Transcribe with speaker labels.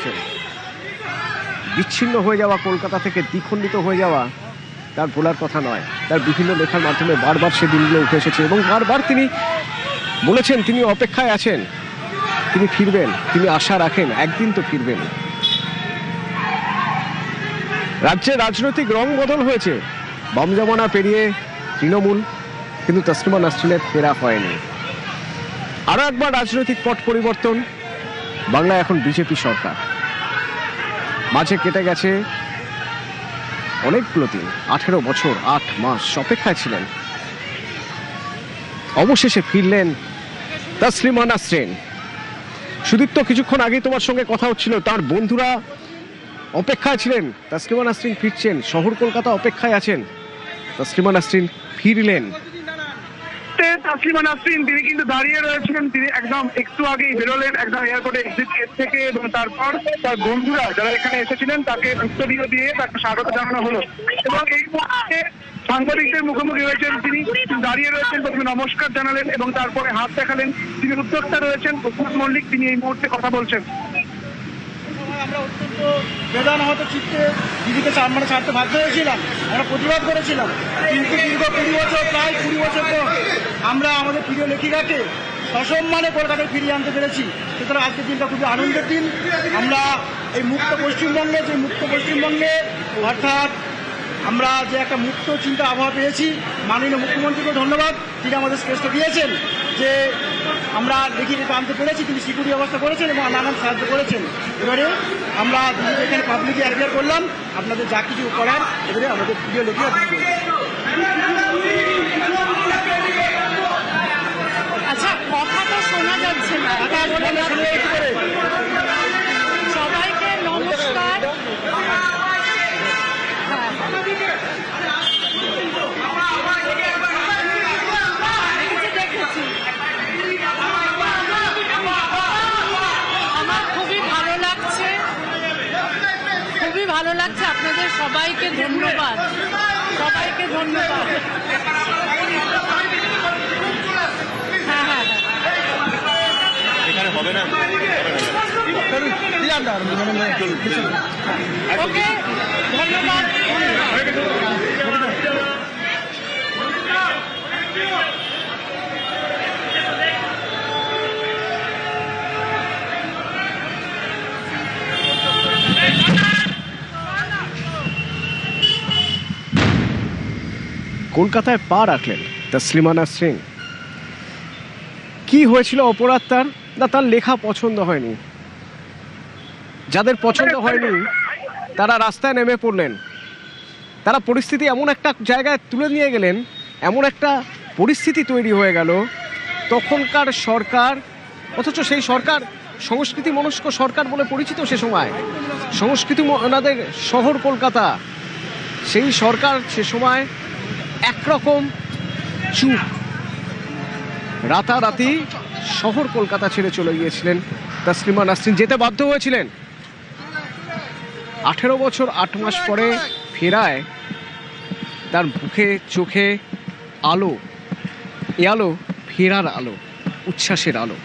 Speaker 1: করেছেন। বিচ্ছিন্ন হয়ে যাওয়া কলকাতা থেকে দ্বিখণ্ডিত হয়ে যাওয়া তার ভোলার কথা নয়। তার বিভিন্ন লেখার মাধ্যমে বারবার সে দিনগুলো উঠে এসেছে এবং বারবার তিনি বলেছেন তিনি অপেক্ষায় আছেন, তিনি ফিরবেন, তিনি আশা রাখেন একদিন তো ফিরবেন। রাজ্যে রাজনৈতিক রং বদল হয়েছে, বাম জমানা পেরিয়ে তৃণমূল, কিন্তু তসলিমা নাসরিনের ফেরা হয়নি। আরো একবার রাজনৈতিক পট পরিবর্তন, বাংলায় এখন বিজেপি সরকার। মাঝে কেটে গেছে অনেকগুলো দিন, 18 বছর 8 মাস অপেক্ষায় ছিলেন। অবশেষে ফিরলেন তসলিমা নাসরিন। সুদীপ্ত, কিছুক্ষণ আগেই তোমার সঙ্গে কথা হচ্ছিল, তার বন্ধুরা অপেক্ষায় ছিলেন তসলিমা নাসরিন ফিরছেন, শহর কলকাতা অপেক্ষায় আছেন, তসলিমা নাসরিন ফিরলেন।
Speaker 2: তসলিমা নাসরিন তিনি কিন্তু দাঁড়িয়ে রয়েছেন, তিনি একদম একটু আগেই বেরোলেন একদম এয়ারপোর্টে এক্সিট গেট থেকে, এবং তারপর তার বন্ধুরা যারা এখানে এসেছিলেন তাকে উত্তরীয় দিয়ে তাকে স্বাগত জানানো হলো। এবং এই মুহূর্তে সাংবাদিকদের মুখোমুখি হয়েছেন তিনি, দাঁড়িয়ে রয়েছেন, প্রথমে নমস্কার জানালেন এবং তারপরে হাত দেখালেন। তিনি উদ্যোক্তা রয়েছেন প্রফুল্ল মল্লিক, তিনি এই মুহূর্তে কথা বলছেন।
Speaker 3: আমরা অত্যন্ত বেদনাহত চিত্তে দিদিকে ছাড়তে বাধ্য হয়েছিলাম, আমরা প্রতিবাদ করেছিলাম, কিন্তু দীর্ঘ 20 বছর, প্রায় 20 বছর পর আমরা আমাদের প্রিয় লেখিকাকে সসম্মানে কলকাতায় ফিরিয়ে আনতে পেরেছি। সুতরাং আজকের দিনটা খুবই আনন্দের দিন। আমরা এই মুক্ত পশ্চিমবঙ্গে অর্থাৎ আমরা যে একটা মুক্ত চিন্তা আবহাওয়া পেয়েছি, মাননীয় মুখ্যমন্ত্রীকে ধন্যবাদ, তিনি আমাদের স্পেসটা দিয়েছেন যে আমরা লেখিকাকে আনতে পেরেছি, তিনি সিকিউরিটি ব্যবস্থা করেছেন এবং নানান সাহায্য করেছেন। এবারে আমরা এখানে পাবলিকে অ্যাপিয়ার করলাম, আপনাদের যা কিছু করার এবারে আমাদের প্রিয় লেখিকা দিন।
Speaker 4: আচ্ছা, কথাটা শোনা যাচ্ছে না, সবাইকে নমস্কার। দেখেছি, আমার খুবই ভালো লাগছে, আপনাদের সবাইকে ধন্যবাদ, সবাইকে ধন্যবাদ। হ্যাঁ, এখানে হবে না, ওকে, ধন্যবাদ।
Speaker 1: কলকাতায় পা রাখলেন তসলিমা নাসরিন। কি হয়েছিল অপরাধ তার? না, তার লেখা পছন্দ হয়নি। যাদের পছন্দ হয়নি তারা রাস্তায় নেমে পড়লেন, তারা পরিস্থিতি এমন একটা জায়গায় তুলে নিয়ে গেলেন, এমন একটা পরিস্থিতি তৈরি হয়ে গেল তখনকার সরকার, অথচ সেই সরকার সংস্কৃতি মনস্ক সরকার বলে পরিচিত। সে সময় সংস্কৃতি ওনাদের শহর কলকাতা, সেই সরকার সে সময় একরকম চুপ, রাতারাতি শহর কলকাতা ছেড়ে চলে গিয়েছিলেন তসলিমা নাসরিন, যেতে বাধ্য হয়েছিলেন। 18 বছর 8 মাস পরে ফেরায় তার মুখে চোখে আলো, এ আলো ফেরার আলো, উচ্ছ্বাসের আলো।